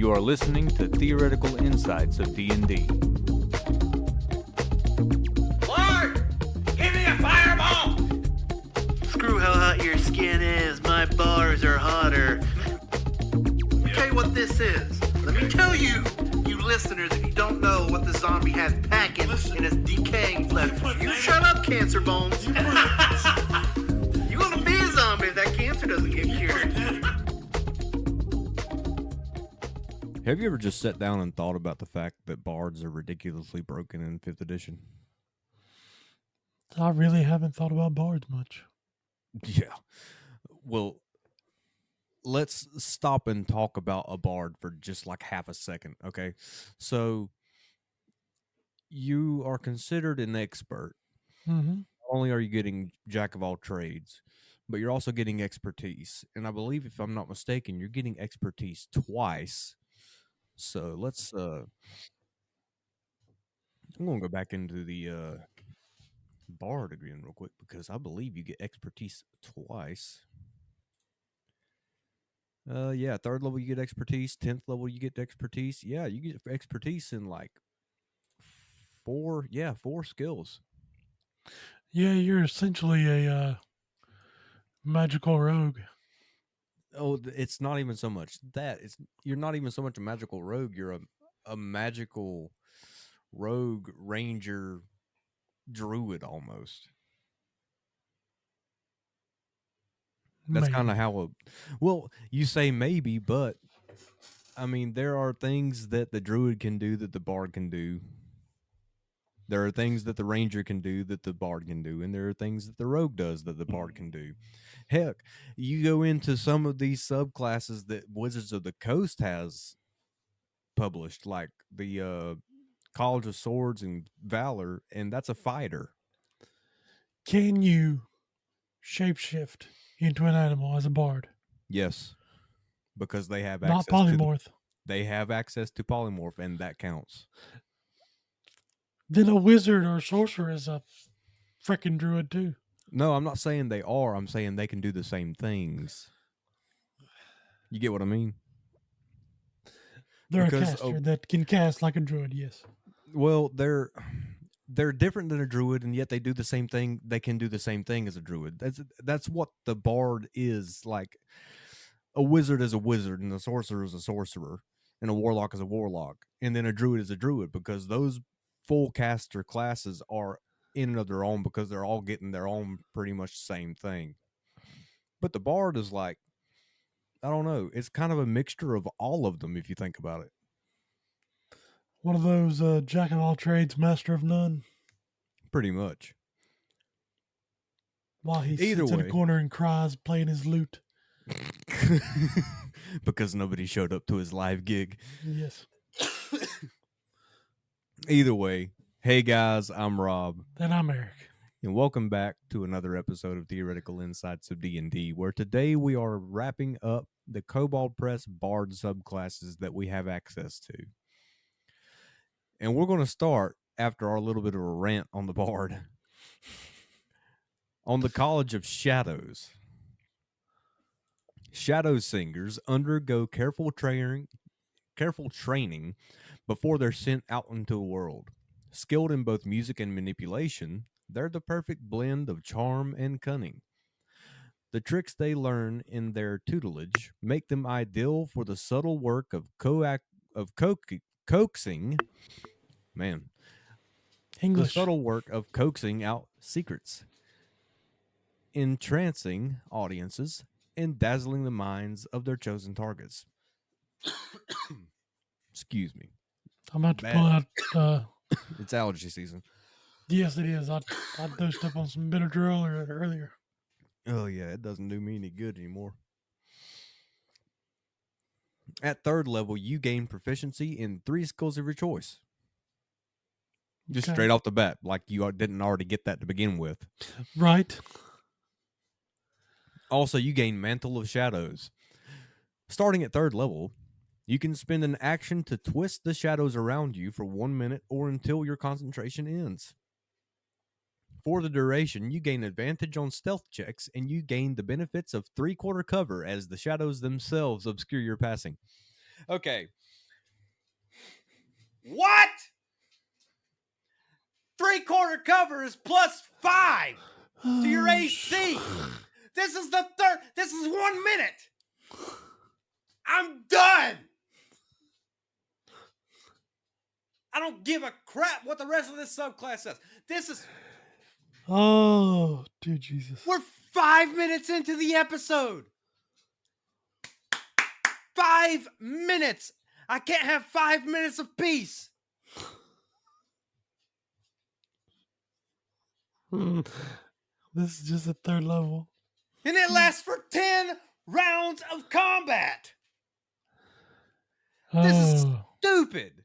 You are listening to Theoretical Insights of D&D. Bard! Give me a fireball! Screw how hot your skin is, my bars are hotter. Let me tell you what this is. Let me tell you, you listeners, if you don't know what the zombie has packing in his decaying flesh, you shut up, cancer bones. You gonna be a zombie if that cancer doesn't get cured. Have you ever just sat down and thought about the fact that bards are ridiculously broken in 5th edition? I really haven't thought about bards much. Yeah. Well, let's stop and talk about a bard for just like half a second, okay? So, you are considered an expert. Mm-hmm. Not only are you getting jack of all trades, but you're also getting expertise. And I believe, if I'm not mistaken, you're getting expertise twice. So let's I'm gonna go back into the bard again real quick, because I believe you get expertise twice. Yeah, 3rd level you get expertise, 10th level you get expertise. Yeah, you get expertise in like four skills. Yeah, you're essentially a magical rogue. Oh, it's not even so much that. You're not even so much a magical rogue. You're a magical rogue ranger druid almost. That's kind of how well, you say maybe, but I mean, there are things that the druid can do that the bard can do. There are things that the ranger can do that the bard can do, and there are things that the rogue does that the bard can do. Heck, you go into some of these subclasses that Wizards of the Coast has published, like the College of Swords and Valor, and that's a fighter. Can you shapeshift into an animal as a bard? Yes, because they have Not access polymorph. they have access to polymorph, and that counts. Then a wizard or sorcerer is a freaking druid too. No, I'm not saying they are. I'm saying they can do the same things. You get what I mean? They're Because, a caster that can cast like a druid, yes. well, they're different than a druid, and yet they do the same thing. They can do the same thing as a druid. That's what the bard is. Like, a wizard is a wizard, and a sorcerer is a sorcerer, and a warlock is a warlock, and then a druid is a druid, because those full caster classes are in and of their own, because they're all getting their own pretty much same thing. But the bard is like, I don't know, it's kind of a mixture of all of them if you think about it. One of those jack of all trades, master of none. Pretty much. While he Either sits in way. a corner and cries, playing his lute. Because nobody showed up to his live gig. Yes. Either way, hey guys, I'm Rob. And I'm Eric. And welcome back to another episode of Theoretical Insights of D&D, where today we are wrapping up the Kobold Press Bard subclasses that we have access to. And we're going to start, after our little bit of a rant on the Bard, on the College of Shadows. Shadow Singers undergo careful training before they're sent out into the world. Skilled in both music and manipulation, they're the perfect blend of charm and cunning. The tricks they learn in their tutelage make them ideal for the subtle work of coaxing. Man, English. the subtle work of coaxing out secrets, entrancing audiences, and dazzling the minds of their chosen targets. Excuse me. I'm about to pull out. It's allergy season. Yes, it is. I dosed up on some Benadryl earlier. Oh, yeah, it doesn't do me any good anymore. At 3rd level, you gain proficiency in 3 skills of your choice. Just Okay. straight off the bat, like you didn't already get that to begin with. Right. Also, you gain Mantle of Shadows. Starting at 3rd level, you can spend an action to twist the shadows around you for 1 minute or until your concentration ends. For the duration, you gain advantage on stealth checks, and you gain the benefits of 3/4 cover as the shadows themselves obscure your passing. Okay. What? 3/4 cover is +5 to your AC. This is the third. This is 1 minute. I'm done. I don't give a crap what the rest of this subclass says. This is. Oh, dear Jesus. We're 5 minutes into the episode. 5 minutes. I can't have 5 minutes of peace. This is just a third level. And it lasts for 10 rounds of combat. This is Oh. stupid.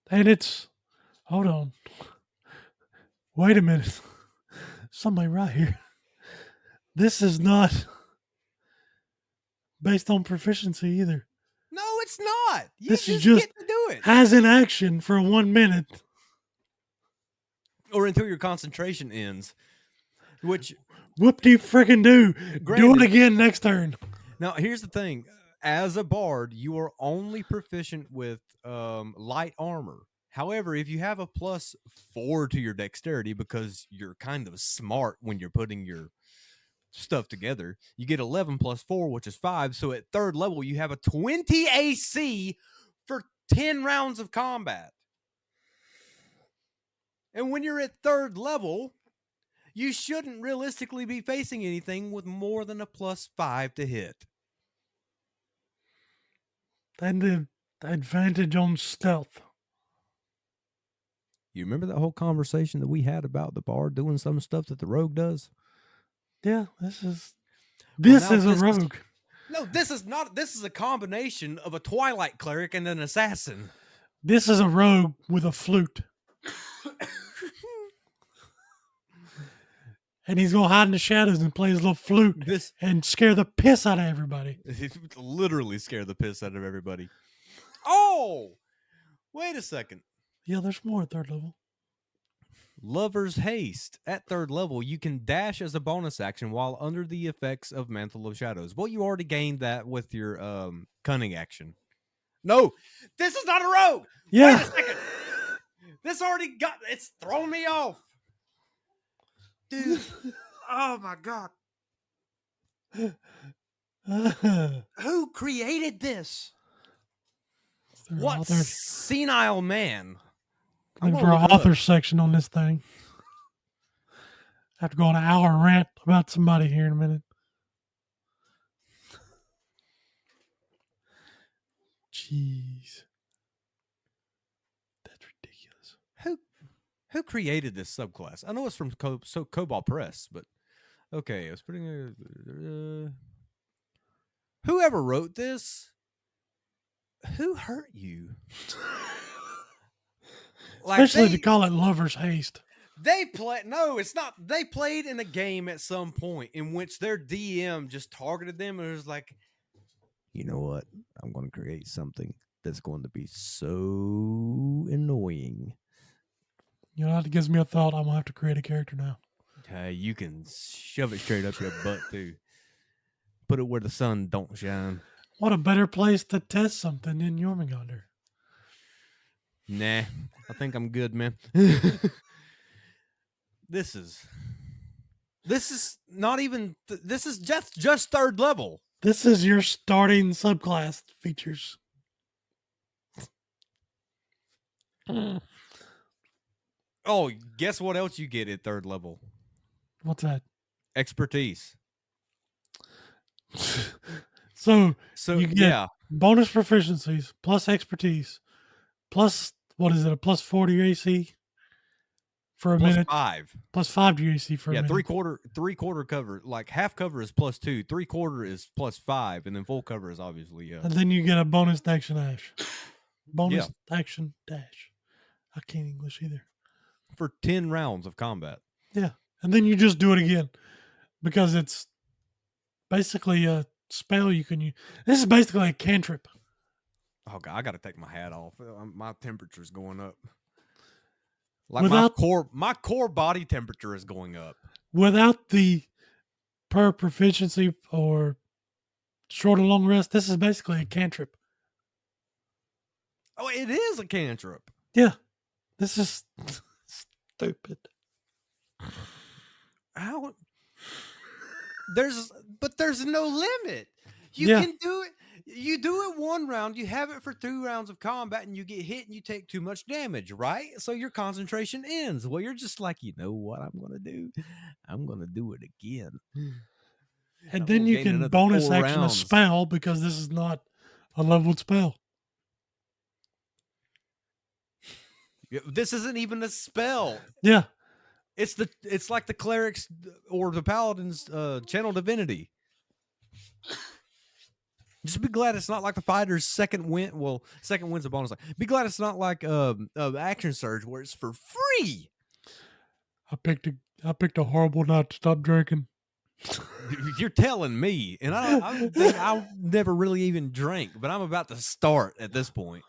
And it's, hold on. Wait a minute. Somebody right here. This is not based on proficiency either. No, it's not. You This is just just get to do it. as in action for 1 minute. Or until your concentration ends. Which, Whoop-de-frickin-do. Do it Granted- again next turn. now, here's the thing. As a bard, you are only proficient with light armor. However, if you have a +4 to your dexterity, because you're kind of smart when you're putting your stuff together, you get 11 + 4, which is 5. So at third level, you have a 20 AC for 10 rounds of combat. And when you're at third level, you shouldn't realistically be facing anything with more than a +5 to hit. And the advantage on stealth. You remember that whole conversation that we had about the bard doing some stuff that the rogue does? Yeah, this is now a this is- rogue. No, this is not. This is a combination of a Twilight cleric and an assassin. This is a rogue with a flute. And he's gonna hide in the shadows and play his little flute This and scare the piss out of everybody. literally scared the piss out of everybody. Oh, wait a second. Yeah, there's more at third level. Lover's Haste. At third level, you can dash as a bonus action while under the effects of Mantle of Shadows. Well, you already gained that with your cunning action. No, This is not a rogue. Yeah. Wait a second. This already got. It's thrown me off. Dude. Oh my God. Who created this? what Authors, senile man? I'm for gonna our look it up. author section on this thing. I have to go on an hour rant about somebody here in a minute. Jeez. That's ridiculous. Who created this subclass? I know it's from Cobalt Press, but okay, I was putting whoever wrote this, who hurt you? Especially to call it Lover's Haste. They play. No, it's not. They played in a game at some point in which their DM just targeted them and was like, you know what? I'm going to create something that's going to be so annoying. You know, that gives me a thought. I'm going to have to create a character now. You can shove it straight up your butt too. Put it where the sun don't shine. What a better place to test something than Jormungandr. Nah, I think I'm good, man. This is not even. This is just third level. This is your starting subclass features. Oh, guess what else you get at third level? What's that? Expertise. So So You get- yeah, bonus proficiencies plus expertise plus what is it? A plus 4 to your AC for a minute. +5. Plus 5 to your AC for a Yeah, minute. three quarter cover. Like half cover is +2, 3/4 is +5, and then full cover is obviously And then you get a bonus action dash. Bonus Yeah. action dash. I can't English either. for 10 rounds of combat. Yeah. And then you just do it again because it's basically a spell you can use. This is basically a cantrip. Oh god, I got to take my hat off. My temperature's going up. Like Without- my core body temperature is going up. Without the per proficiency or Short or long rest. This is basically a cantrip. Oh, it is a cantrip. Yeah. This is stupid. How? There's no limit. You Yeah. can do it. You do it one round, you have it for 2 rounds of combat, and you get hit and you take too much damage, right? So your concentration ends. Well, you're just like, you know what I'm gonna do? I'm gonna do it again. And I'm then gonna you gain can another bonus 4 action a rounds. spell because this is not a leveled spell. This isn't even a spell. Yeah. It's like the cleric's or the paladin's channel divinity. Just be glad it's not like the fighter's second wind. Well, second wind's a bonus. Be glad it's not like action surge where it's for free. I picked a horrible night to stop drinking. You're telling me, and I think I never really even drank, but I'm about to start at this point.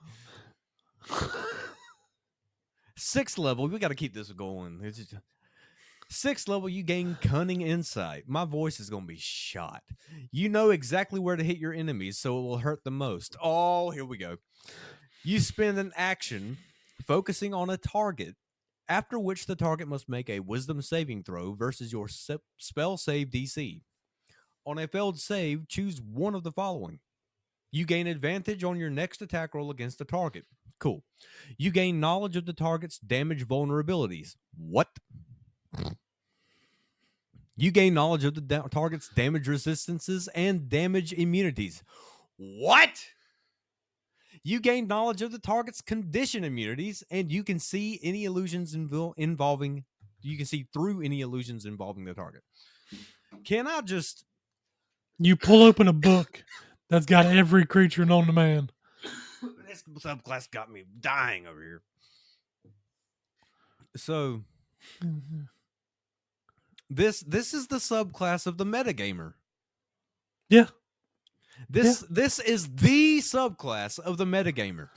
6th level, we got to keep this going. It's just, 6th level, you gain cunning insight. My voice is going to be shot. You know exactly where to hit your enemies, so it will hurt the most. Oh, here we go. You spend an action focusing on a target, after which the target must make a wisdom saving throw versus your spell save DC. On a failed save, choose one of the following. You gain advantage on your next attack roll against the target. Cool. You gain knowledge of the target's damage vulnerabilities. What? You gain knowledge of the target's damage resistances and damage immunities. What? You gain knowledge of the target's condition immunities, and you can see any illusions involving. You can see through any illusions involving the target. Can I just? You pull open a book that's got every creature known to man. This subclass got me dying over here. So, this is the subclass of the metagamer. Yeah. This is the subclass of the metagamer.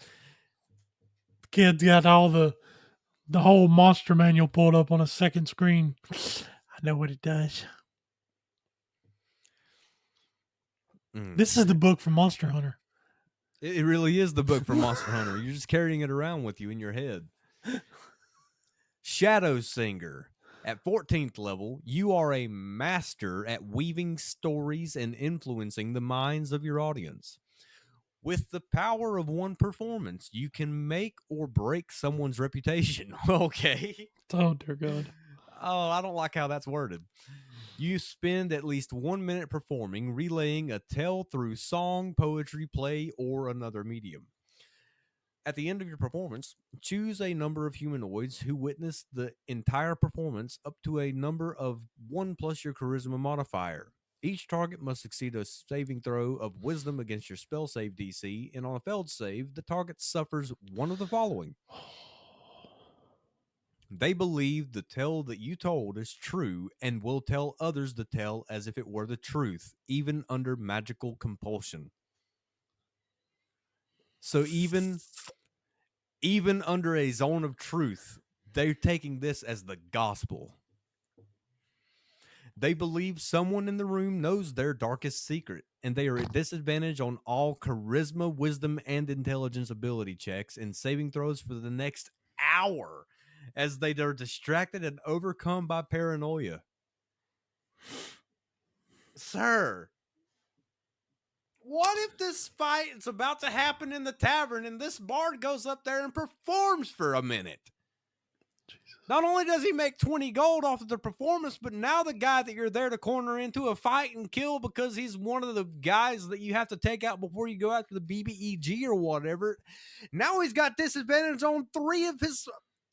The kid's got all the whole monster manual pulled up on a second screen. I know what it does. This is the book for Monster Hunter. It really is the book for Monster Hunter. You're just carrying it around with you in your head. Shadow Singer. At 14th level, you are a master at weaving stories and influencing the minds of your audience. With the power of one performance, you can make or break someone's reputation. Okay. Oh, dear God. Oh, I don't like how that's worded. You spend at least 1 minute performing, relaying a tale through song, poetry, play, or another medium. At the end of your performance, choose a number of humanoids who witness the entire performance up to a number of 1 plus your charisma modifier. Each target must succeed a saving throw of wisdom against your spell save DC, and on a failed save, the target suffers one of the following. They believe the tale that you told is true and will tell others the tale as if it were the truth, even under magical compulsion. So even under a zone of truth, they're taking this as the gospel. They believe someone in the room knows their darkest secret, and they are at disadvantage on all charisma, wisdom, and intelligence ability checks and saving throws for the next hour, as they are distracted and overcome by paranoia. Sir, what if this fight is about to happen in the tavern and this bard goes up there and performs for a minute? Jesus. Not only does he make 20 gold off of the performance, but now the guy that you're there to corner into a fight and kill because he's one of the guys that you have to take out before you go after the BBEG or whatever, now he's got disadvantage on 3 of his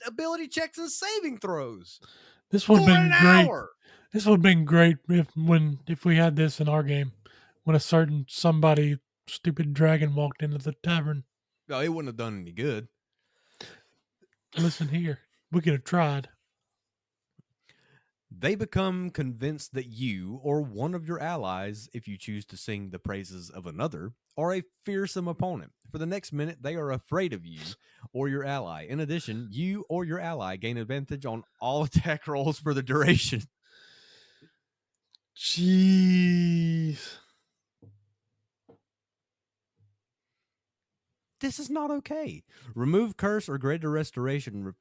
ability checks and saving throws. This would have been great. Hour. This would have been great if we had this in our game. When a certain somebody stupid dragon walked into the tavern. No, it wouldn't have done any good. Listen here. We could have tried. They become convinced that you or one of your allies, if you choose to sing the praises of another, are a fearsome opponent. For the next minute, they are afraid of you or your ally. In addition, you or your ally gain advantage on all attack rolls for the duration. Jeez. This is not okay. Remove curse or greater restoration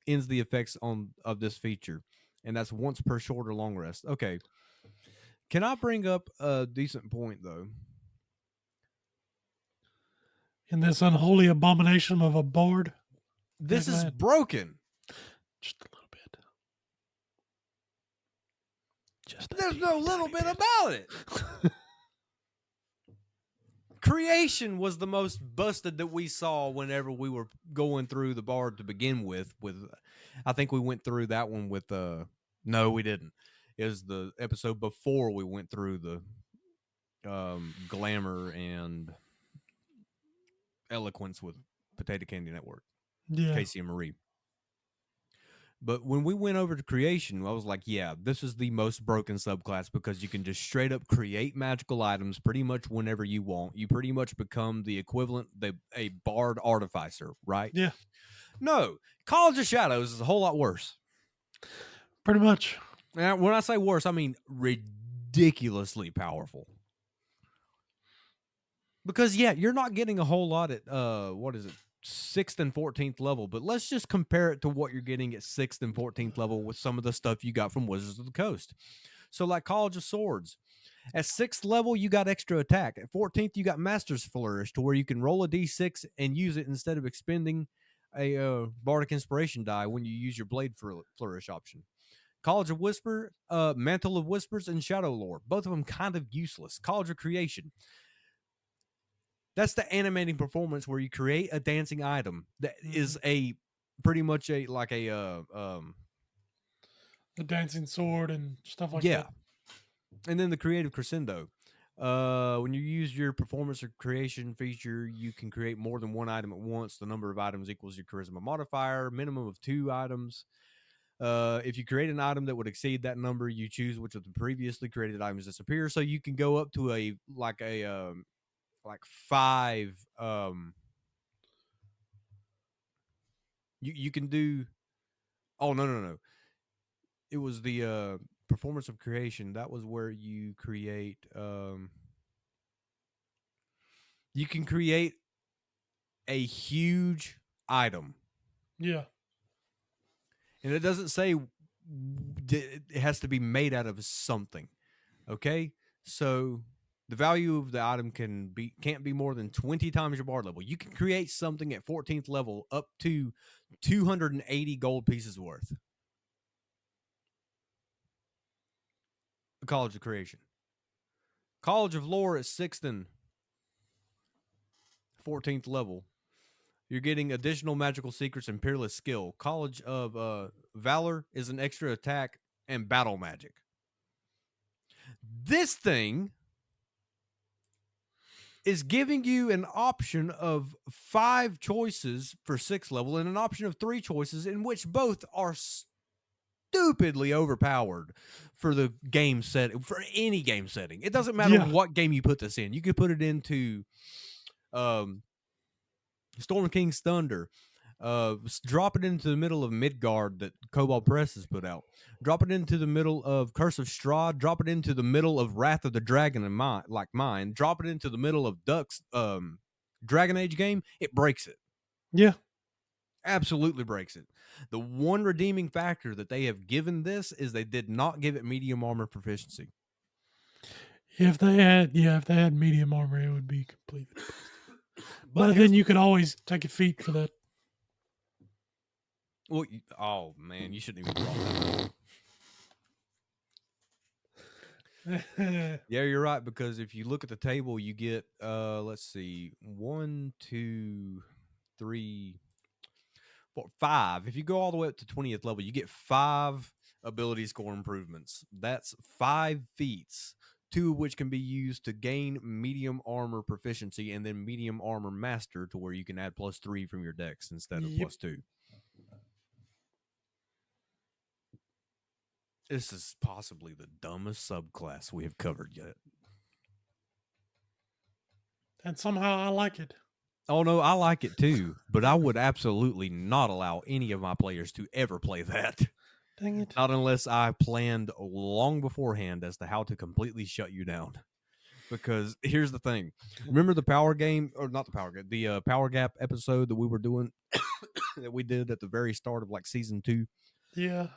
ends the effects of this feature, and that's once per short or long rest. Okay. Can I bring up a decent point though? In this unholy abomination of a bard. This Yeah, go is ahead. broken. Just a little bit. Just a There's teeny no little tiny bit about it. Creation was the most busted that we saw whenever we were going through the Bard to begin with. I think we went through that one with no, we didn't. It was the episode before we went through the glamour and eloquence with Potato Candy Network, Yeah. Casey and Marie. But when we went over to creation, I was like, yeah, this is the most broken subclass because you can just straight up create magical items pretty much whenever you want. You pretty much become the equivalent, a bard artificer, right? Yeah. No, College of Shadows is a whole lot worse. Pretty much. Now, when I say worse, I mean ridiculously powerful. Because, yeah, you're not getting a whole lot at, 6th and 14th level, but let's just compare it to what you're getting at 6th and 14th level with some of the stuff you got from Wizards of the Coast. So like College of Swords, at 6th level you got extra attack. At 14th you got Master's Flourish, to where you can roll a d6 and use it instead of expending a Bardic Inspiration die when you use your Blade Flourish option. College of Whisper, Mantle of Whispers, and Shadow Lore, both of them kind of useless. College of Creation, that's the animating performance where you create a dancing item that is a pretty much a the dancing sword and stuff like yeah. that. And then the creative crescendo. When you use your performance or creation feature, you can create more than one item at once. The number of items equals your charisma modifier, minimum of 2 items. If you create an item that would exceed that number, you choose which of the previously created items disappear. So you can go up to like 5 you can do no, it was the performance of creation. That was where you create you can create a huge item. Yeah. And it doesn't say it has to be made out of something. Okay? So the value of the item can't be more than 20 times your bard level. You can create something at 14th level up to 280 gold pieces worth. College of Creation. College of Lore at 6th and 14th level. You're getting additional magical secrets and peerless skill. College of Valor is an extra attack and battle magic. This thing is giving you an option of 5 choices for 6th level and an option of 3 choices, in which both are stupidly overpowered for the game set, for any game setting. It doesn't matter what game you put this in. You could put it into Storm King's Thunder. Drop it into the middle of Midgard that Cobalt Press has put out. Drop it into the middle of Curse of Strahd. Drop it into the middle of Wrath of the Dragon and mine. Drop it into the middle of Duck's Dragon Age game. It breaks it. Yeah. Absolutely breaks it. The one redeeming factor that they have given this is they did not give it medium armor proficiency. If they had medium armor, it would be completely. But then you could always take a feat for that. Well, oh man, you shouldn't even brought that up. Yeah, you're right, because if you look at the table, you get let's see, 1, 2, 3, 4, 5. If you go all the way up to 20th level, you get 5 ability score improvements. That's 5 feats, 2 of which can be used to gain medium armor proficiency, and then medium armor master, to where you can add +3 from your dex instead of +2. This is possibly the dumbest subclass we have covered yet. And somehow I like it. Oh, no, I like it too, but I would absolutely not allow any of my players to ever play that. Dang it. Not unless I planned long beforehand as to how to completely shut you down. Because here's the thing. Remember the power game, or not the power game, the power gap episode that we were doing that we did at the very start of like season 2? Yeah.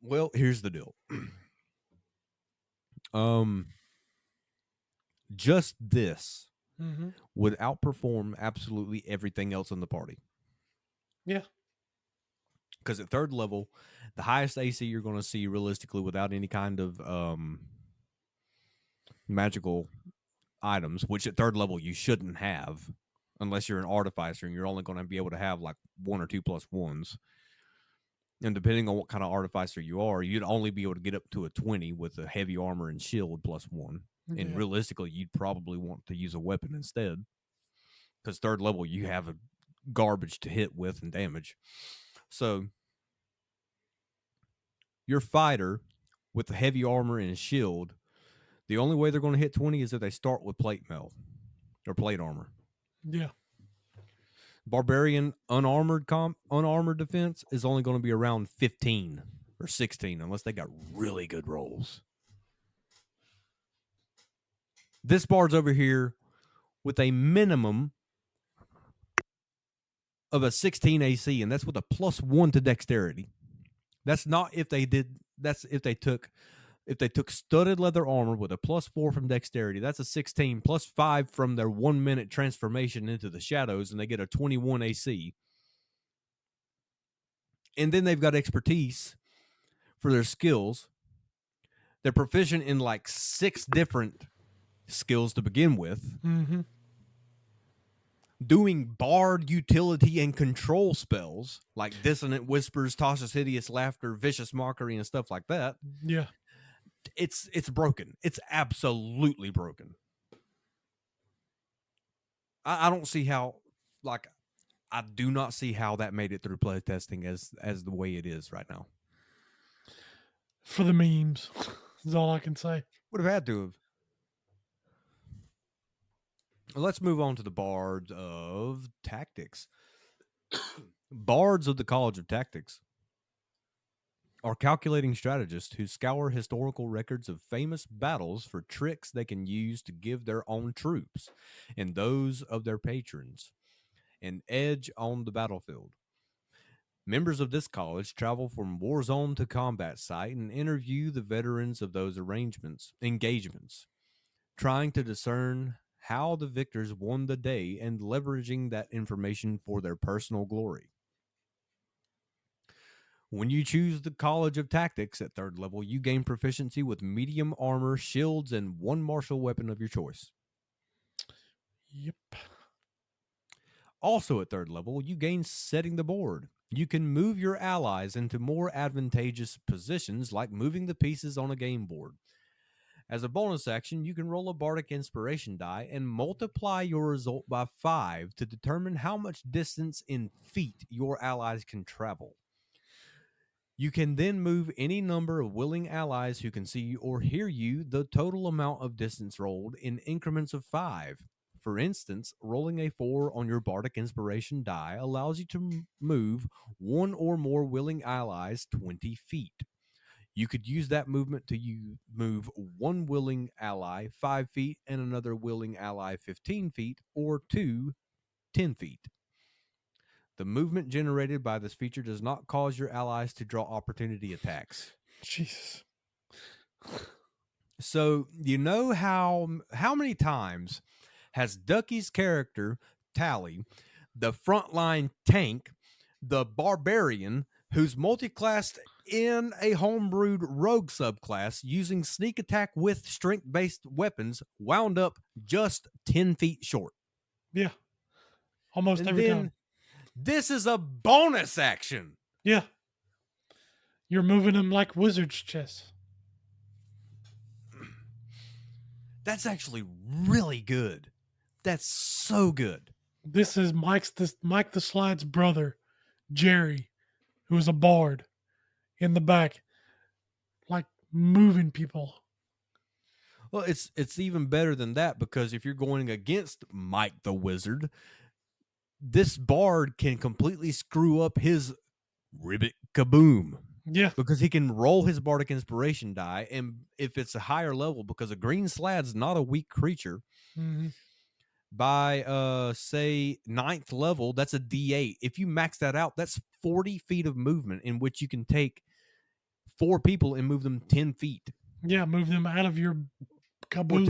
Well, here's the deal. Just this Mm-hmm. would outperform absolutely everything else in the party. Yeah. Because at third level, the highest AC you're going to see realistically without any kind of magical items, which at third level you shouldn't have unless you're an artificer and you're only going to be able to have like 1 or 2 +1s. And depending on what kind of artificer you are, you'd only be able to get up to a 20 with a heavy armor and shield +1. And Yeah. realistically, you'd probably want to use a weapon instead. Because third level, you have a garbage to hit with and damage. So your fighter with the heavy armor and shield, the only way they're going to hit 20 is if they start with plate mail or plate armor. Yeah. Barbarian unarmored defense is only going to be around 15 or 16 unless they got really good rolls. This bard's over here with a minimum of a 16 AC, and that's with a +1 to dexterity. That's not if they did. That's if they took studded leather armor with a +4 from dexterity. That's a 16 +5 from their 1 minute transformation into the shadows, and they get a 21 AC. And then they've got expertise for their skills. They're proficient in like 6 different skills to begin with. Mm-hmm. Doing bard utility and control spells like Dissonant Whispers, Tasha's Hideous Laughter, Vicious Mockery, and stuff like that. Yeah. It's broken. It's absolutely broken. I don't see how, like, I do not see how that made it through play testing as the way it is right now. For the memes, is all I can say. Would have had to have. Let's move on to the Bards of Tactics. Bards of the College of Tactics are calculating strategists who scour historical records of famous battles for tricks they can use to give their own troops and those of their patrons an edge on the battlefield. Members of this college travel from war zone to combat site and interview the veterans of those engagements, trying to discern how the victors won the day and leveraging that information for their personal glory. When you choose the College of Tactics at third level, you gain proficiency with medium armor, shields, and 1 martial weapon of your choice. Yep. Also at third level, you gain setting the board. You can move your allies into more advantageous positions, like moving the pieces on a game board. As a bonus action, you can roll a Bardic Inspiration die and multiply your result by 5 to determine how much distance in feet your allies can travel. You can then move any number of willing allies who can see or hear you the total amount of distance rolled in increments of 5. For instance, rolling a 4 on your Bardic Inspiration die allows you to move 1 or more willing allies 20 feet. You could use that movement to move 1 willing ally 5 feet and another willing ally 15 feet, or 2 10 feet. The movement generated by this feature does not cause your allies to draw opportunity attacks. Jesus. So, you know how many times has Ducky's character, Tally, the frontline tank, the barbarian, who's multi-classed in a homebrewed rogue subclass using sneak attack with strength-based weapons, wound up just 10 feet short? Yeah. Almost And every then time. this is a bonus action. Yeah. You're moving them like wizard's chess. That's actually really good. That's so good. This is Mike the Slide's brother, Jerry, who is a bard in the back, like moving people. Well, it's even better than that, because if you're going against Mike the Wizard, this bard can completely screw up his ribbit kaboom. Yeah. because he can roll his bardic inspiration die, and if it's a higher level, because a green slad's not a weak creature, Hmm. by say 9th level, that's a D8. If you max that out, that's 40 feet of movement in which you can take 4 people and move them 10 feet. Yeah. Move them out of your Or kaboom.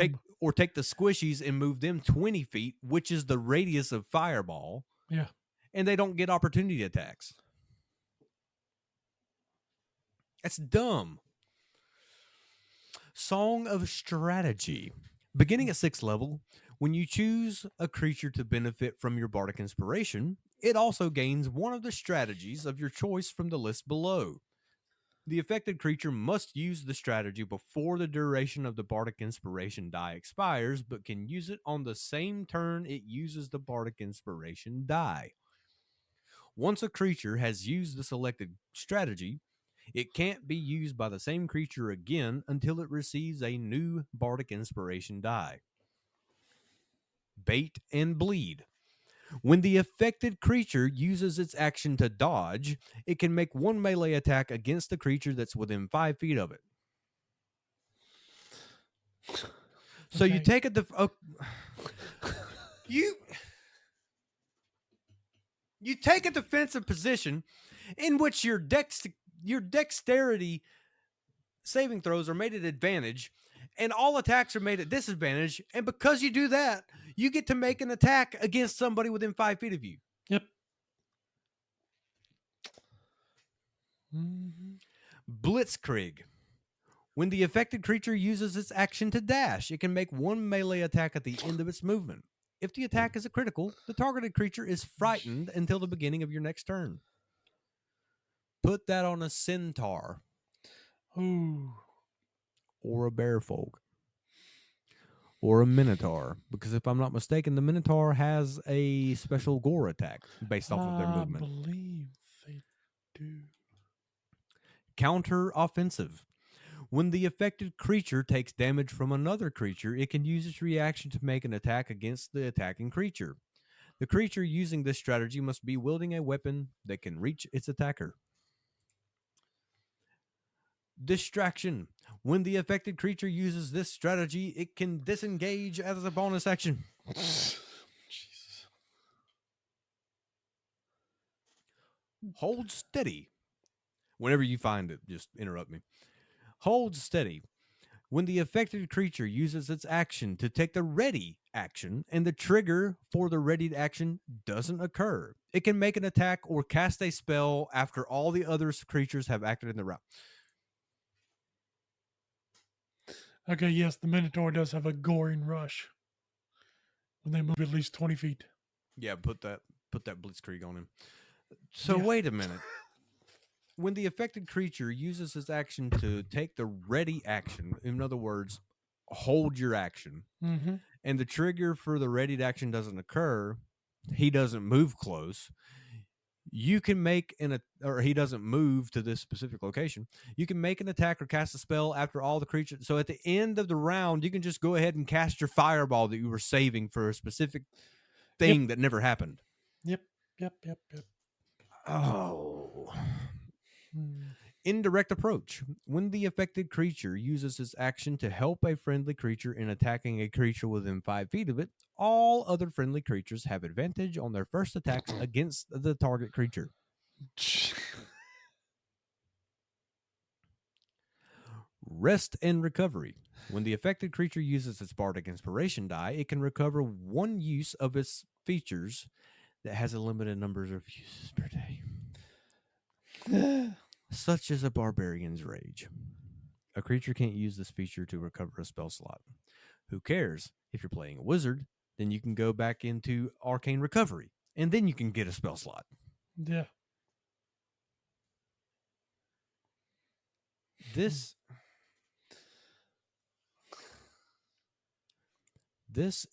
take the squishies and move them 20 feet, which is the radius of fireball, Yeah. and they don't get opportunity attacks. That's dumb. Song of Strategy. Beginning at 6th level, when you choose a creature to benefit from your bardic inspiration, it also gains one of the strategies of your choice from the list below. The affected creature must use the strategy before the duration of the bardic inspiration die expires, but can use it on the same turn it uses the bardic inspiration die. Once a creature has used the selected strategy, it can't be used by the same creature again until it receives a new bardic inspiration die. Bait and Bleed. When the affected creature uses its action to dodge, it can make one melee attack against the creature that's within 5 feet of it. So you Okay. take a you take a defensive position in which your dexterity saving throws are made at advantage, and all attacks are made at disadvantage. And because you do that, you get to make an attack against somebody within 5 feet of you. Yep. Hmm. Blitzkrieg. When the affected creature uses its action to dash, it can make one melee attack at the end of its movement. If the attack is a critical, the targeted creature is frightened until the beginning of your next turn. Put that on a centaur Ooh. or a bearfolk or a minotaur, because if I'm not mistaken, the minotaur has a special gore attack based off of their I movement. believe they do. Counter offensive. When the affected creature takes damage from another creature, it can use its reaction to make an attack against the attacking creature. The creature using this strategy must be wielding a weapon that can reach its attacker. Distraction. When the affected creature uses this strategy, it can disengage as a bonus action. Jesus. Hold steady. Whenever you find it, just interrupt me. Hold steady. When the affected creature uses its action to take the ready action and the trigger for the readied action doesn't occur, it can make an attack or cast a spell after all the other creatures have acted in the round. Okay, yes, the Minotaur does have a goring rush when they move at least 20 feet. Yeah, put that blitzkrieg on him. So Yeah. wait a minute. When the affected creature uses its action to take the ready action, in other words, hold your action, Mm-hmm. and the trigger for the readied action doesn't occur, he doesn't move close. You can make or he doesn't move to this specific location. You can make an attack or cast a spell after all the creatures. So at the end of the round, you can just go ahead and cast your fireball that you were saving for a specific thing that never happened. Yep. Oh. Hmm. Indirect approach. When the affected creature uses its action to help a friendly creature in attacking a creature within 5 feet of it, all other friendly creatures have advantage on their first attacks against the target creature. Rest and recovery. When the affected creature uses its bardic inspiration die, it can recover one use of its features that has a limited number of uses per day, such as a barbarian's rage. A creature can't use this feature to recover a spell slot. Who cares? If you're playing a wizard, then you can go back into arcane recovery, and then you can get a spell slot. Yeah. This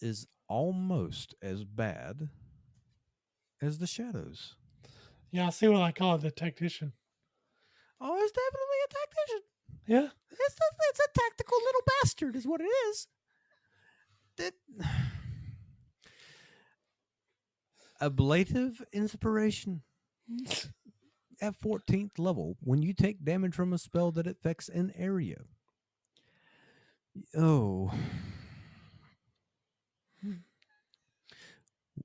is almost as bad as the shadows. Yeah, I see what I call it, the tactician. Oh, it's definitely a tactician. Yeah. It's a tactical little bastard, is what it is. Ablative inspiration. at 14th level, when you take damage from a spell that affects an area. Oh.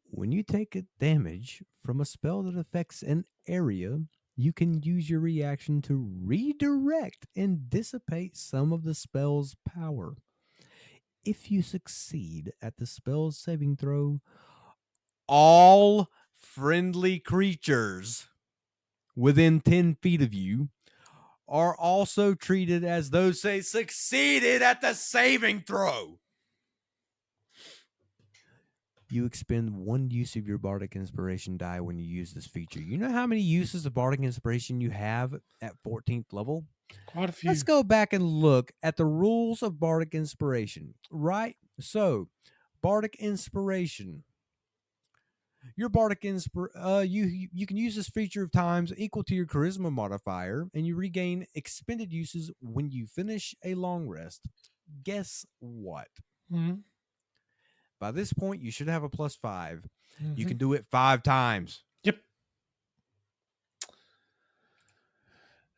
When you take a damage from a spell that affects an area, you can use your reaction to redirect and dissipate some of the spell's power. If you succeed at the spell's saving throw, all friendly creatures within 10 feet of you are also treated as though they succeeded at the saving throw. You expend 1 use of your Bardic Inspiration die when you use this feature. You know how many uses of Bardic Inspiration you have at 14th level? Quite a few. Let's go back and look at the rules of Bardic Inspiration, right? So, Bardic Inspiration. Your Bardic you can use this feature of times equal to your Charisma modifier, and you regain expended uses when you finish a long rest. Guess what? Mhm. By this point, you should have a +5. You Mhm. can do it 5 times. Yep.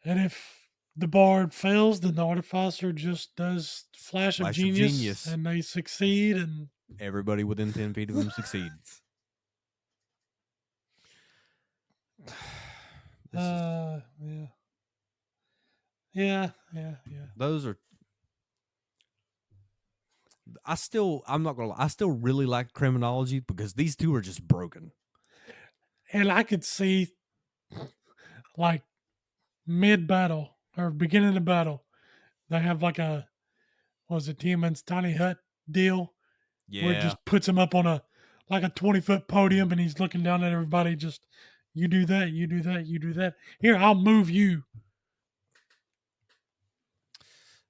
And if the bard fails, then the artificer just does flash of Flash of genius, genius. and they succeed. And Everybody within 10 feet of them succeeds. This is, yeah. those are. I'm not gonna lie, I still really like criminology because these two are just broken. And I could see, like, mid battle or beginning of battle, they have like a, what was it, Tiamat's tiny hut deal, where it just puts him up on a 20-foot podium, and he's looking down at everybody. Just, you do that, you do that, you do that. Here, I'll move you.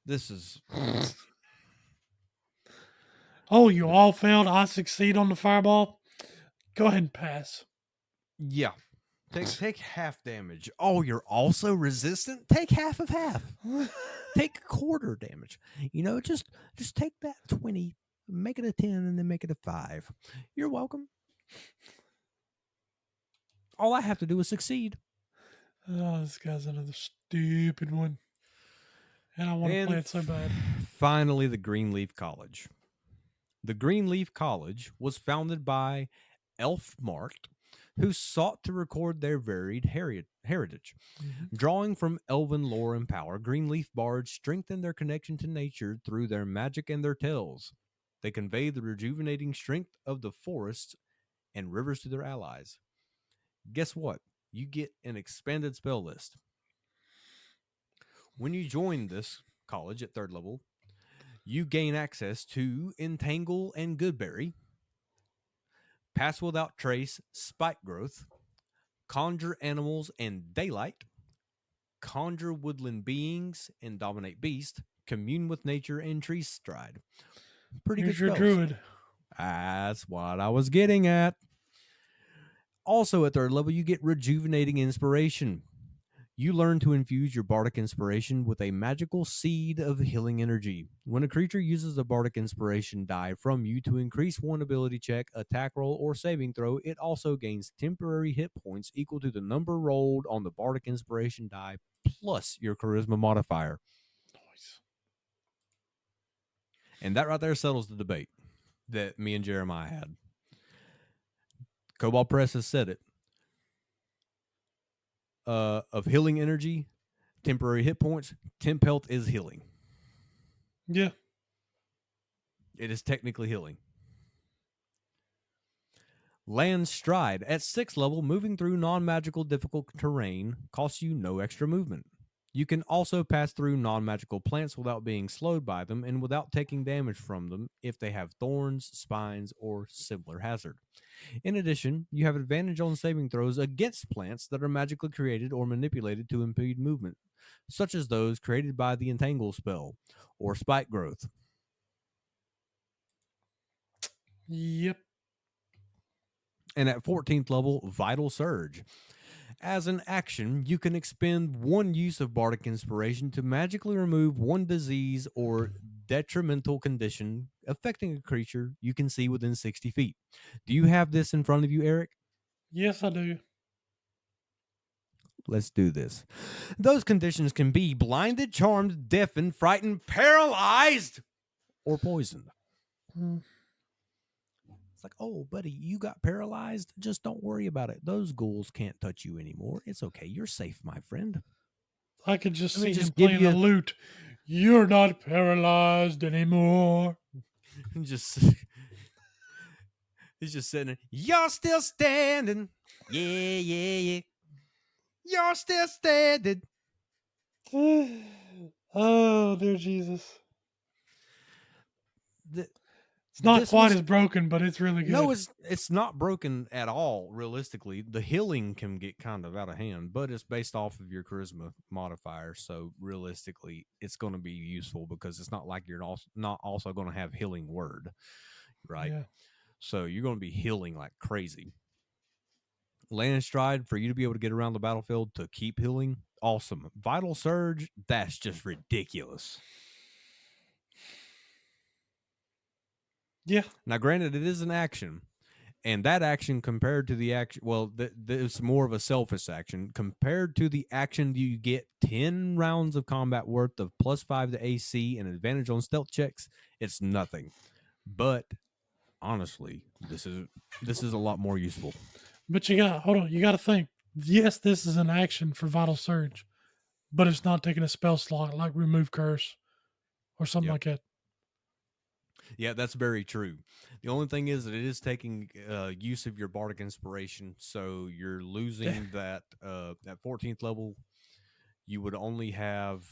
This is. Oh, you all failed. I succeed on the fireball. Go ahead and pass. Yeah. Take half damage. Oh, you're also resistant? Take half of half. Take a quarter damage. You know, just take that 20, make it a 10, and then make it a 5. You're welcome. All I have to do is succeed. Oh, this guy's another stupid one. And I want to play it so bad. Finally, the Greenleaf College. The Greenleaf College was founded by Elfmark, who sought to record their varied heritage. Mhm. Drawing from elven lore and power, Greenleaf bards strengthen their connection to nature through their magic and their tales. They convey the rejuvenating strength of the forests and rivers to their allies. Guess what? You get an expanded spell list. When you join this college at 3rd level, you gain access to Entangle and Goodberry, Pass Without Trace, Spike Growth, Conjure Animals and Daylight, Conjure Woodland Beings and Dominate Beast, Commune with Nature and Tree Stride. Pretty Here's good your spells. druid. That's what I was getting at. Also at 3rd level, you get Rejuvenating Inspiration. You learn to infuse your Bardic Inspiration with a magical seed of healing energy. When a creature uses a Bardic Inspiration die from you to increase one ability check, attack roll, or saving throw, it also gains temporary hit points equal to the number rolled on the Bardic Inspiration die plus your Charisma modifier. Nice. And that right there settles the debate that me and Jeremiah had. Cobalt Press has said it. Of healing energy, temporary hit points, temp health is healing. Yeah. It is technically healing. Land Stride. At 6th level, moving through non-magical difficult terrain costs you no extra movement. You can also pass through non-magical plants without being slowed by them and without taking damage from them if they have thorns, spines, or similar hazard. In addition, you have advantage on saving throws against plants that are magically created or manipulated to impede movement, such as those created by the Entangle spell or Spike Growth. Yep. And at 14th level, Vital Surge. As an action, you can expend 1 use of Bardic Inspiration to magically remove 1 disease or detrimental condition affecting a creature you can see within 60 feet. Do you have this in front of you, Eric? Yes, I do. Let's do this. Those conditions can be blinded, charmed, deafened, frightened, paralyzed, or poisoned. Mm. It's like, oh, buddy, you got paralyzed? Just don't worry about it. Those ghouls can't touch you anymore. It's okay. You're safe, my friend. I could just Let me see just him give playing you the lute. You're not paralyzed anymore. Just he's just sitting there. You're still standing. Yeah, yeah, yeah. You're still standing. Oh, dear Jesus. The- It's not this quite was- as broken, but it's really good. No, it's not broken at all. Realistically, the healing can get kind of out of hand, but it's based off of your charisma modifier. So realistically, it's going to be useful because it's not like you're not also going to have healing word, right? Yeah. So you're going to be healing like crazy. Land stride for you to be able to get around the battlefield to keep healing. Awesome. Vital surge. That's just ridiculous. Yeah. Now, granted, it is an action, and that action compared to the action, well, it's more of a selfish action compared to the action. You get 10 rounds of combat worth of +5 to AC and advantage on stealth checks. It's nothing, but honestly, this is a lot more useful. But you got to think. Yes, this is an action for Vital Surge, but it's not taking a spell slot like Remove Curse or something Yep. like that. Yeah, that's very true. The only thing is that it is taking use of your bardic inspiration, so you're losing that at 14th level. You would only have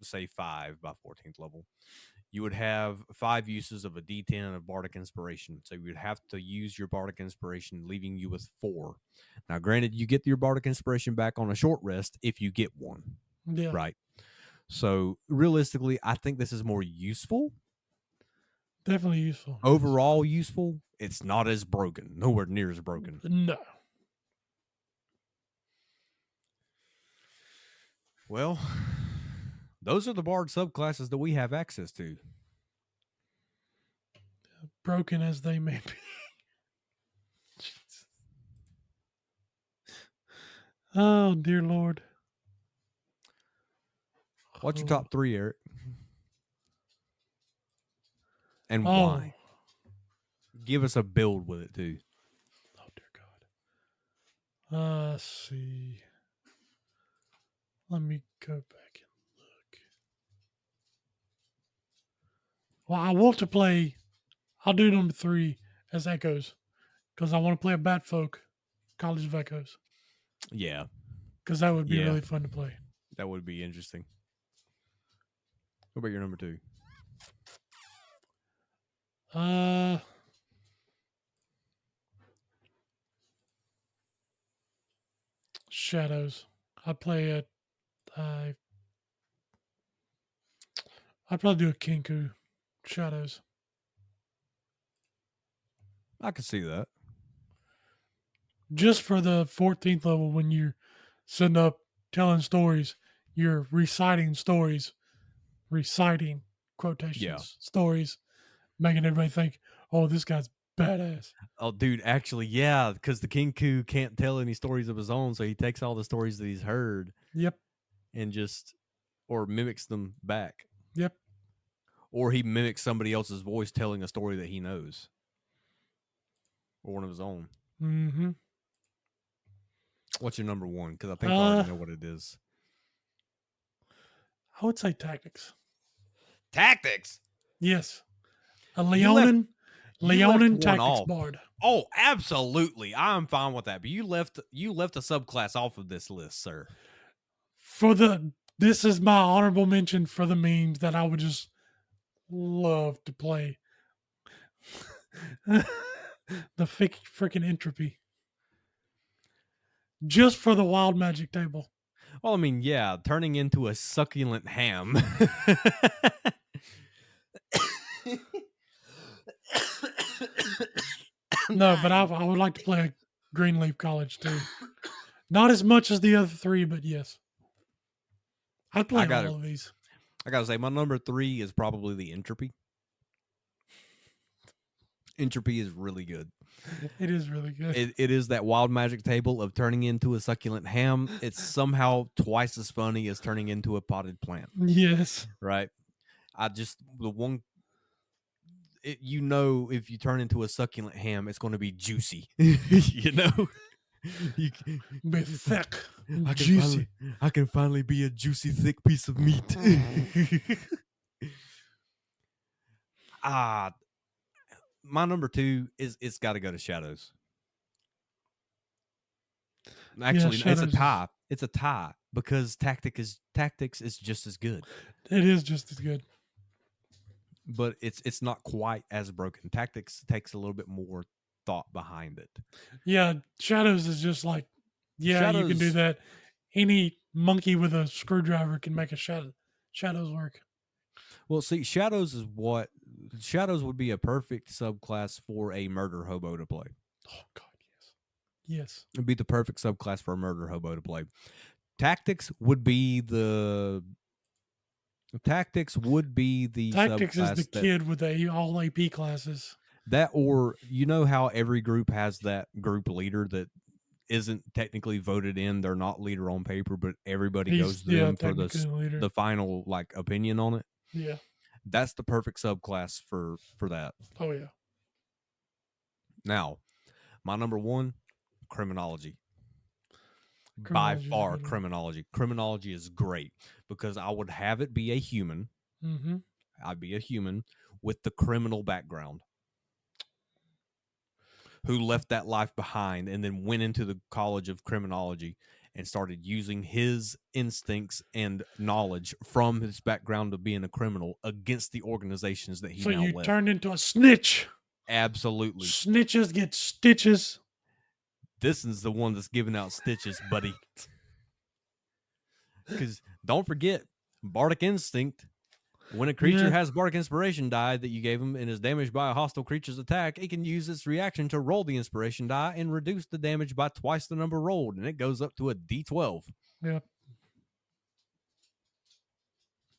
say 5 by 14th level. You would have 5 uses of a D10 of bardic inspiration, so you would have to use your bardic inspiration, leaving you with 4. Now, granted, you get your bardic inspiration back on a short rest if you get one, Yeah. right? So realistically, I think this is more useful. Definitely useful. Overall useful. It's not as broken. Nowhere near as broken. No. Well, those are the Bard subclasses that we have access to. Broken as they may be. Oh, dear Lord. What's your Oh. top 3, Eric? And Oh. why? Give us a build with it, too. Oh, dear God. Let's see. Let me go back and look. Well, I want to play. I'll do number 3 as Echoes because I want to play a Batfolk College of Echoes Yeah, because that would be Yeah. really fun to play. that would be interesting. What about your number 2? Shadows. I'd probably do a Kinku Shadows. I could see that. Just for the 14th level when you're sitting up telling stories, you're reciting quotations, Yeah. stories, making everybody think, oh, this guy's badass. Oh, dude, actually, yeah, because the Kinku can't tell any stories of his own, so he takes all the stories that he's heard Yep. and or mimics them back. Yep. Or he mimics somebody else's voice telling a story that he knows. Or one of his own. Mm-hmm. What's your number 1? Because I think I already know what it is. I would say Tactics. Tactics? Yes. A You left Leonin one Tactics off. Bard. Oh, absolutely. I'm fine with that. But you left a subclass off of this list, sir. This is my honorable mention for the memes that I would just love to play. The freaking entropy. Just for the wild magic table. Well, I mean, yeah, turning into a succulent ham. No, but I would like to play Greenleaf College too. Not as much as the other 3, but yes. I'd play all of these. I gotta say, my number 3 is probably the entropy. Entropy is really good. It is really good. It is that wild magic table of turning into a succulent ham. It's somehow twice as funny as turning into a potted plant, Yes. right? If you turn into a succulent ham, it's going to be juicy. You know, you, Be thick, I can juicy. I can finally be a juicy, thick piece of meat. My number 2 is it's got to go to Shadows. Actually, it's a Shadows tie. It's a tie because tactics is just as good, It is just as good. but it's not quite as broken. Tactics takes a little bit more thought behind it. Yeah, Shadows is just like, yeah, you can do Shadows- that. Any monkey with a screwdriver can make a Shadows work. Well, see, Shadows would be a perfect subclass for a murder hobo to play. Oh God, yes. It'd be the perfect subclass for a murder hobo to play. Tactics would be the Tactics is subclass the kid with the all AP classes. that, or you know how every group has that group leader that isn't technically voted in. They're not leader on paper, but everybody goes to them for technically leader. the final like opinion on it. Yeah. That's the perfect subclass for that. Oh yeah. Now, my number 1, criminology. Criminology By is a far, good one. criminology. Criminology is great because I would have it be a human. Mm-hmm. I'd be a human with the criminal background who left that life behind and then went into the College of Criminology and started using his instincts and knowledge from his background of being a criminal against the organizations that he So now you led. turned into a snitch. Absolutely. Snitches get stitches. This is the one that's giving out stitches, buddy. Because don't forget, Bardic Instinct. When a creature Yeah. has Bardic Inspiration die that you gave him and is damaged by a hostile creature's attack, it can use its reaction to roll the Inspiration die and reduce the damage by twice the number rolled, and it goes up to a D12. Yeah.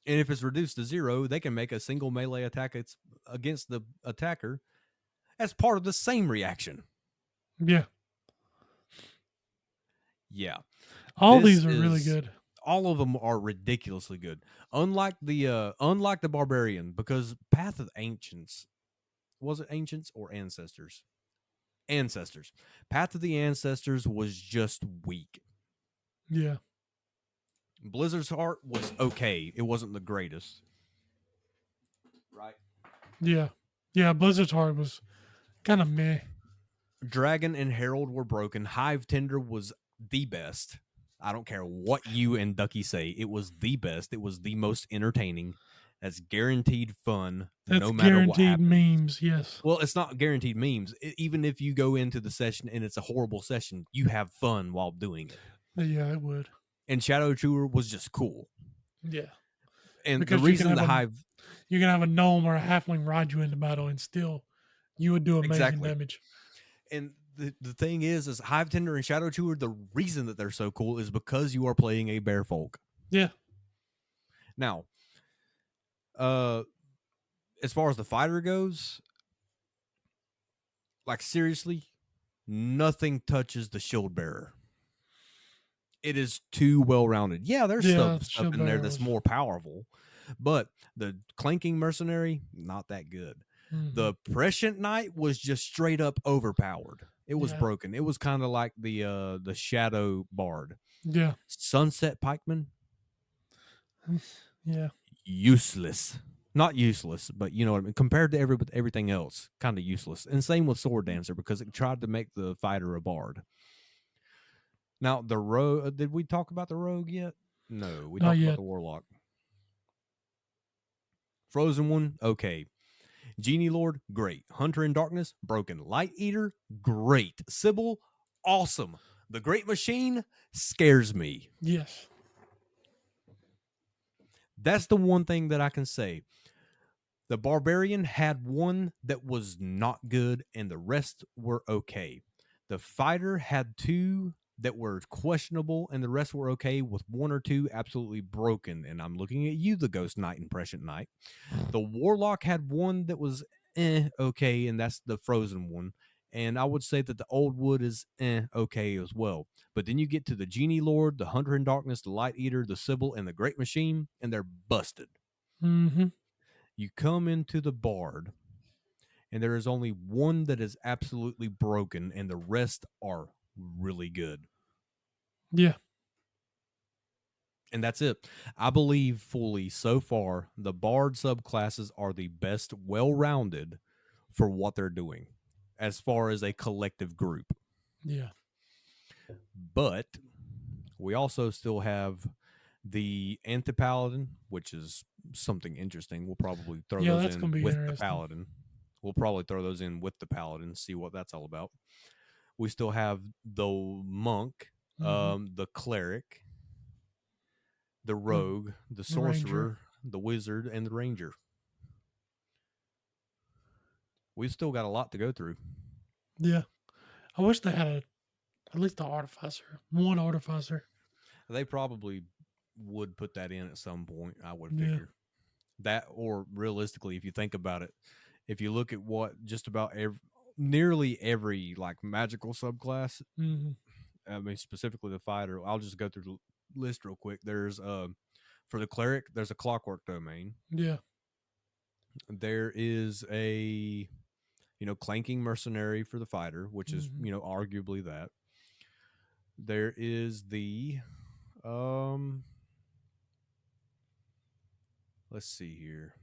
And if it's reduced to 0, they can make a single melee attack against the attacker as part of the same reaction. Yeah. Yeah. All This these are really is- good. All of them are ridiculously good. Unlike the Barbarian, because Path of Ancients, was it Ancients or Ancestors? Ancestors. Path of the Ancestors was just weak. Yeah. Blizzard's Heart was okay. It wasn't the greatest. Right. Yeah. Yeah. Blizzard's Heart was kind of meh. Dragon and Herald were broken. Hive Tender was the best. I don't care what you and Ducky say. It was the best. It was the most entertaining. That's guaranteed fun. That's no matter what guaranteed happens. memes. Yes. Well, it's not guaranteed memes. Even if you go into the session and it's a horrible session, you have fun while doing it. Yeah, it would. And Shadow Chewer was just cool. Yeah. And Because the you can reason the have a- Hive... You can have a gnome or a halfling ride you into battle and still you would do amazing Exactly. damage. And the thing is Hive Tender and Shadow Chewer, the reason that they're so cool is because you are playing a bear folk. Yeah. Now, as far as the fighter goes, like seriously, nothing touches the shield bearer. It is too well rounded. Yeah, there's Yeah, stuff shield in there bearer that's was- more powerful, but the clanking mercenary, not that good. Mhm. The prescient knight was just straight up overpowered. It was Yeah. broken. It was kind of like the shadow bard. Yeah. Sunset pikeman, Yeah. useless. Not useless, but you know what I mean. Compared to everything else, kind of useless. And same with sword dancer because it tried to make the fighter a bard. Now the rogue. Did we talk about the rogue yet? No, we Not talked yet. about the warlock. Frozen one, okay. Genie Lord, great. Hunter in Darkness, broken. Light Eater, great. Sybil, awesome. The Great Machine scares me. Yes. That's the one thing that I can say. The Barbarian had one that was not good, and the rest were okay. The Fighter had two that were questionable, and the rest were okay, with one or two absolutely broken. And I'm looking at you, the Ghost Knight and Prescient Knight. The Warlock had one that was okay, and that's the frozen one. And I would say that the old wood is okay as well. But then you get to the Genie Lord, the Hunter in Darkness, the Light Eater, the Sybil, and the Great Machine, and they're busted. Mm-hmm. You come into the Bard, and there is only one that is absolutely broken, and the rest are really good. Yeah. And that's it. I believe fully so far the Bard subclasses are the best well-rounded for what they're doing as far as a collective group. Yeah. But we also still have the Anti-Paladin, which is something interesting. We'll probably throw Yeah, those that's gonna in be with the interesting. Paladin. We'll probably throw those in with the Paladin, see what that's all about. We still have the Monk, the Cleric, the Rogue, the Sorcerer, Ranger. the Wizard, and the Ranger. We've still got a lot to go through. Yeah. I wish they had at least an artificer. One artificer. They probably would put that in at some point, I would Yeah. figure. That, or realistically, if you think about it, if you look at what just about nearly every like magical subclass, Mm-hmm. I mean specifically the fighter, I'll just go through the list real quick. There's for the cleric, there's a clockwork domain. Yeah. There is a clanking mercenary for the fighter, which is arguably that. There is the let's see here.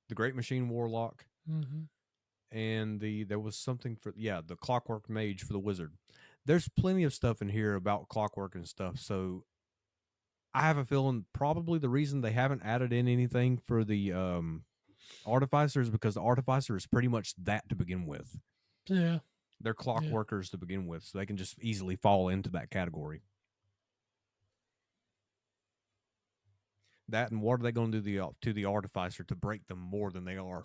The Great Machine Warlock. Mm-hmm. And there was something for the Clockwork Mage for the Wizard. There's plenty of stuff in here about clockwork and stuff, so I have a feeling probably the reason they haven't added in anything for the Artificer is because the Artificer is pretty much that to begin with. Yeah. They're clockworkers to begin with, so they can just easily fall into that category. That, and what are they going to do to the Artificer to break them more than they are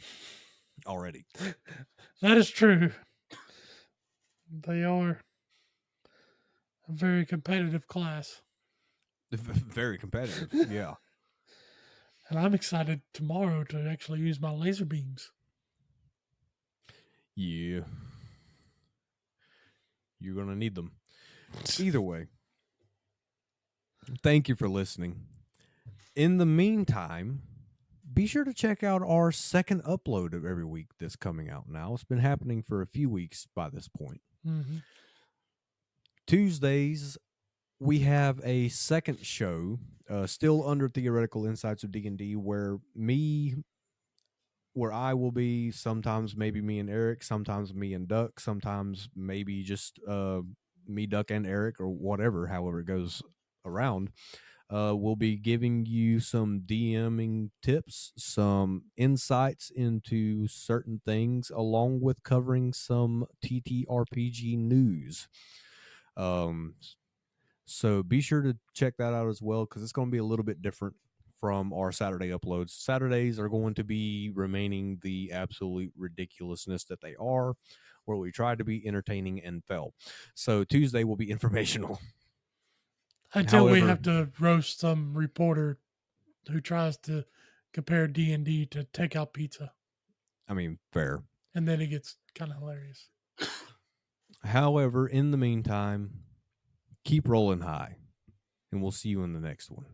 already? That is true. They are a very competitive class. Very competitive, yeah. And I'm excited tomorrow to actually use my laser beams. Yeah. You're going to need them. Either way, thank you for listening. In the meantime, be sure to check out our second upload of every week that's coming out now. It's been happening for a few weeks by this point. Mm-hmm. Tuesdays, we have a second show, still under Theoretical Insights of D&D, where I will be, sometimes maybe me and Eric, sometimes me and Duck, sometimes maybe just me, Duck, and Eric, or whatever, however it goes around. We'll be giving you some DMing tips, some insights into certain things, along with covering some TTRPG news. So be sure to check that out as well, because it's going to be a little bit different from our Saturday uploads. Saturdays are going to be remaining the absolute ridiculousness that they are, where we try to be entertaining and fell. So Tuesday will be informational. Until we have to roast some reporter who tries to compare D&D to takeout pizza. I mean, fair. And then it gets kind of hilarious. However, in the meantime, keep rolling high, and we'll see you in the next one.